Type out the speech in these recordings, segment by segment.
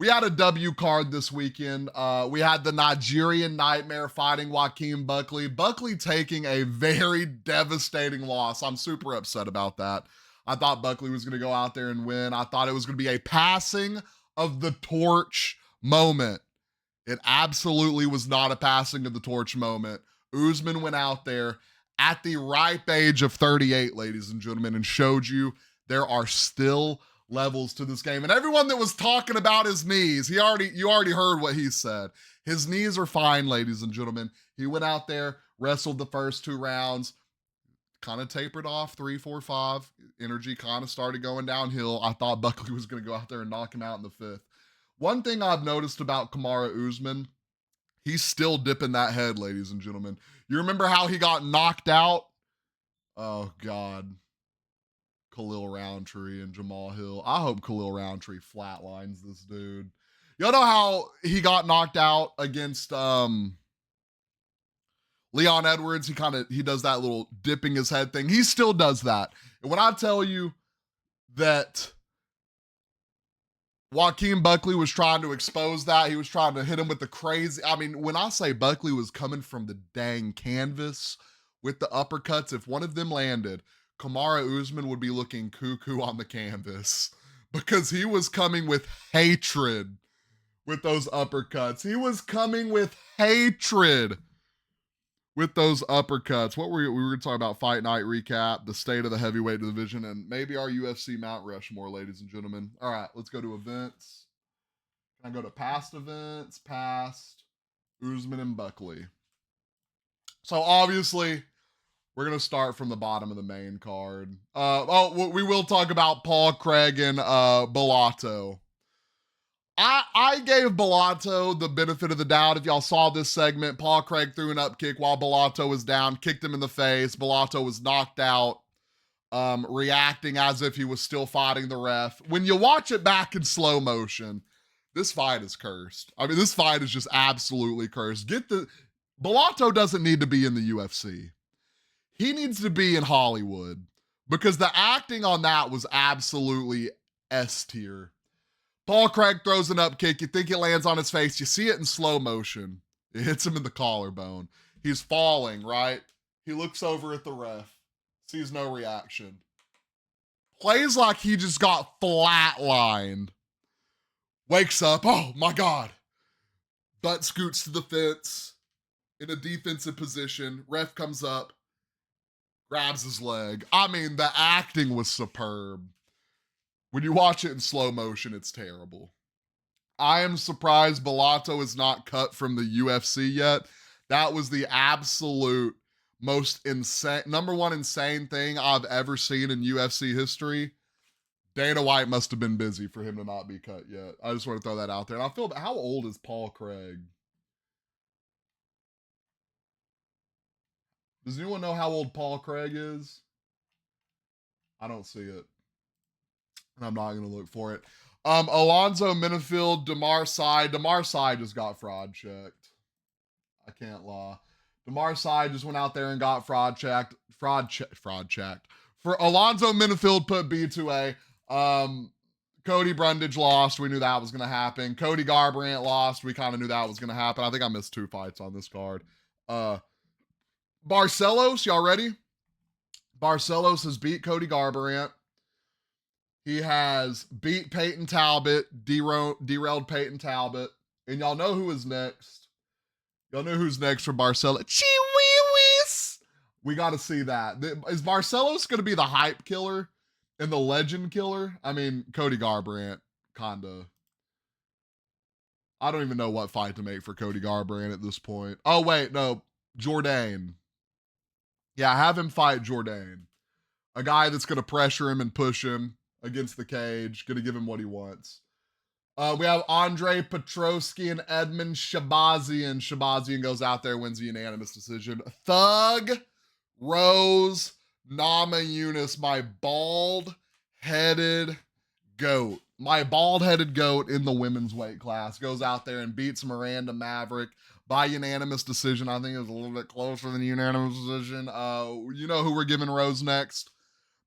We had a W card this weekend. We had the Nigerian Nightmare fighting Joaquin Buckley. Buckley taking a very devastating loss. I'm super upset about that. I thought Buckley was going to go out there and win. I thought it was going to be a passing of the torch moment. It absolutely was not a passing of the torch moment. Usman went out there at the ripe age of 38, ladies and gentlemen, and showed you there are still levels to this game. And everyone that was talking about his knees, you already heard what he said. His knees are fine, ladies and gentlemen. He went out there, wrestled the first 2 rounds, kind of tapered off 3, 4, 5. Energy kind of started going downhill. I thought Buckley was going to go out there and knock him out in the 5th. One thing I've noticed about Kamaru Usman, he's still dipping that head, ladies and gentlemen. You remember how he got knocked out? Oh, God. Khalil Roundtree and Jamal Hill. I hope Khalil Roundtree flatlines this dude. Y'all know how he got knocked out against Leon Edwards? He does that little dipping his head thing. He still does that. And when I tell you that Joaquin Buckley was trying to expose that, he was trying to hit him with the crazy. I mean, when I say Buckley was coming from the dang canvas with the uppercuts, if one of them landed, Kamaru Usman would be looking cuckoo on the canvas because he was coming with hatred with those uppercuts. He was coming with hatred with those uppercuts. We were going to talk about Fight Night recap, the state of the heavyweight division, and maybe our UFC Mount Rushmore, ladies and gentlemen. All right, let's go to events. Can I go to past events? Past Usman and Buckley. So obviously, we're going to start from the bottom of the main card. We will talk about Paul Craig and Bellato. I gave Bellato the benefit of the doubt. If y'all saw this segment, Paul Craig threw an up kick while Bellato was down, kicked him in the face. Bellato was knocked out, reacting as if he was still fighting the ref. When you watch it back in slow motion, this fight is cursed. I mean, this fight is just absolutely cursed. Bellato doesn't need to be in the UFC. He needs to be in Hollywood because the acting on that was absolutely S tier. Paul Craig throws an up kick. You think it lands on his face. You see it in slow motion. It hits him in the collarbone. He's falling, right? He looks over at the ref, sees no reaction. Plays like he just got flatlined. Wakes up. Oh, my God. Butt scoots to the fence in a defensive position. Ref comes up. Grabs his leg. I mean, the acting was superb. When you watch it in slow motion, it's terrible. I am surprised Bellato is not cut from the UFC yet. That was the absolute most insane, number one insane thing I've ever seen in UFC history. Dana White must have been busy for him to not be cut yet. I just want to throw that out there. And I feel, how old is Paul Craig? Does anyone know how old Paul Craig is? I don't see it. And I'm not going to look for it. Alonzo Minifield, Damar Sy. Damar Sy just got fraud checked. I can't lie. Damar Sy just went out there and got fraud checked. Fraud checked. For Alonzo Minifield put B2A. Cody Brundage lost. We knew that was going to happen. Cody Garbrandt lost. We kind of knew that was going to happen. I think I missed 2 fights on this card. Barcelos, y'all ready? Barcelos has beat Cody Garbrandt. He has beat Peyton Talbot, derailed Peyton Talbot. And y'all know who is next. Y'all know who's next for Barcelos. Chihuihuis! We got to see that. Is Barcelos going to be the hype killer and the legend killer? I mean, Cody Garbrandt, kinda. I don't even know what fight to make for Cody Garbrandt at this point. Oh, wait, no. Jourdain. Yeah, have him fight Jourdain. A guy that's going to pressure him and push him against the cage, going to give him what he wants. We have Andre Petroski and Edmund Shabazian. Shabazian goes out there, wins a unanimous decision. Thug Rose Namajunas, my bald-headed goat. My bald-headed goat in the women's weight class goes out there and beats Miranda Maverick by unanimous decision. I think it was a little bit closer than unanimous decision. You know who we're giving Rose next?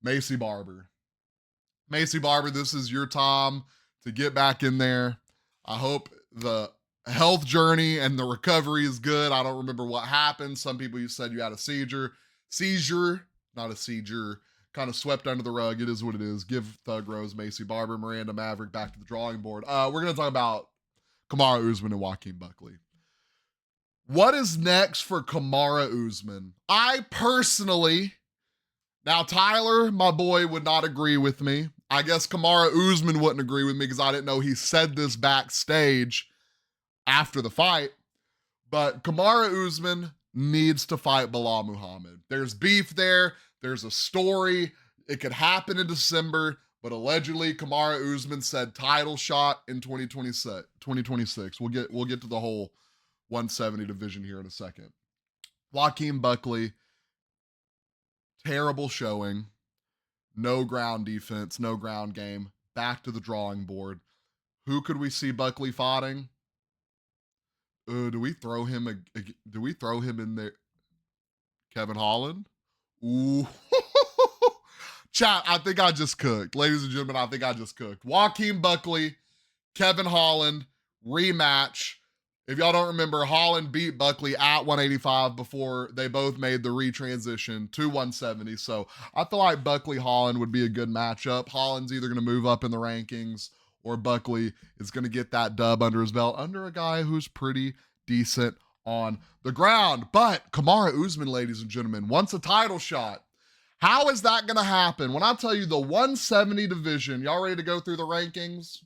Macy Barber. Macy Barber, this is your time to get back in there. I hope the health journey and the recovery is good. I don't remember what happened. Some people you said you had a seizure, not a seizure, kind of swept under the rug. It is what it is. Give Thug Rose, Macy Barber, Miranda Maverick back to the drawing board. We're going to talk about Kamaru Usman and Joaquin Buckley. What is next for Kamaru Usman? I personally, now Tyler, my boy, would not agree with me. I guess Kamaru Usman wouldn't agree with me because I didn't know he said this backstage after the fight. But Kamaru Usman needs to fight Belal Muhammad. There's beef there. There's a story. It could happen in December, but allegedly Kamaru Usman said title shot in 2026. We'll get to the whole 170 division here in a second. Joaquin Buckley, terrible showing. No ground defense, no ground game. Back to the drawing board. Who could we see Buckley fighting? Do we throw him in there? Kevin Holland? Ooh. Chat, I think I just cooked. Ladies and gentlemen, I think I just cooked. Joaquin Buckley, Kevin Holland, rematch. If y'all don't remember, Holland beat Buckley at 185 before they both made the retransition to 170. So I feel like Buckley-Holland would be a good matchup. Holland's either going to move up in the rankings or Buckley is going to get that dub under his belt under a guy who's pretty decent on the ground. But Kamaru Usman, ladies and gentlemen, wants a title shot. How is that going to happen? When I tell you the 170 division, y'all ready to go through the rankings?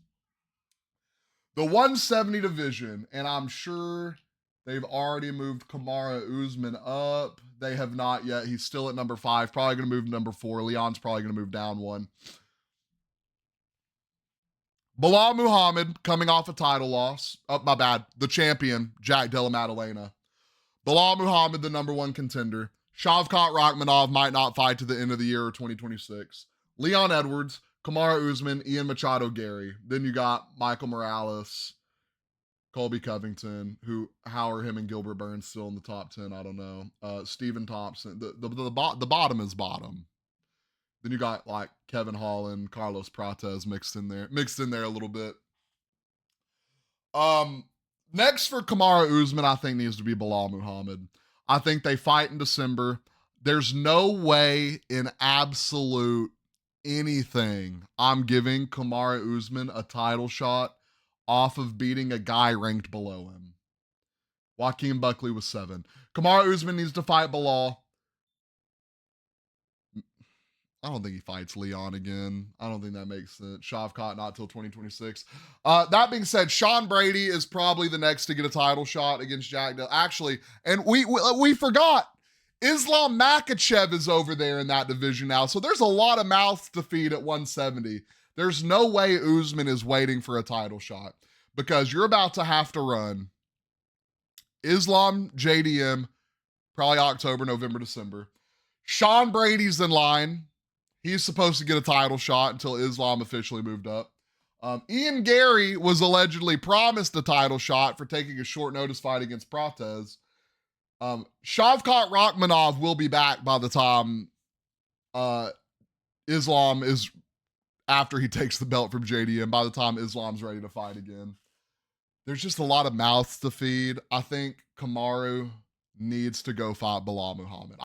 The 170 division, and I'm sure they've already moved Kamaru Usman up. They have not yet. He's still at number 5. Probably going to move to number 4. Leon's probably going to move down 1. Belal Muhammad coming off a title loss. Oh, my bad. The champion, Jack Della Maddalena. Belal Muhammad, the number 1 contender. Shavkat Rakhmonov might not fight to the end of the year or 2026. Leon Edwards, Kamaru Usman, Ian Machado, Gary. Then you got Michael Morales, Colby Covington, how are him and Gilbert Burns still in the top 10? I don't know. Stephen Thompson. The bottom is bottom. Then you got like Kevin Holland, Carlos Prates mixed in there a little bit. Next for Kamaru Usman, I think needs to be Belal Muhammad. I think they fight in December. There's no way in absolute anything I'm giving Kamaru Usman a title shot off of beating a guy ranked below him. Joaquin Buckley was 7. Kamaru Usman needs to fight Belal. I don't think he fights Leon again. I don't think that makes sense. Shavkat not till 2026. That being said, Sean Brady is probably the next to get a title shot against Jack Dell. Actually, and we forgot, Islam Makhachev is over there in that division now. So there's a lot of mouths to feed at 170. There's no way Usman is waiting for a title shot because you're about to have to run Islam, JDM, probably October, November, December. Sean Brady's in line. He's supposed to get a title shot until Islam officially moved up. Ian Gary was allegedly promised a title shot for taking a short notice fight against Prates. Shavkat Rakhmonov will be back by the time Islam is, after he takes the belt from JDM, by the time Islam's ready to fight again. There's just a lot of mouths to feed. I think Kamaru needs to go fight Belal Muhammad.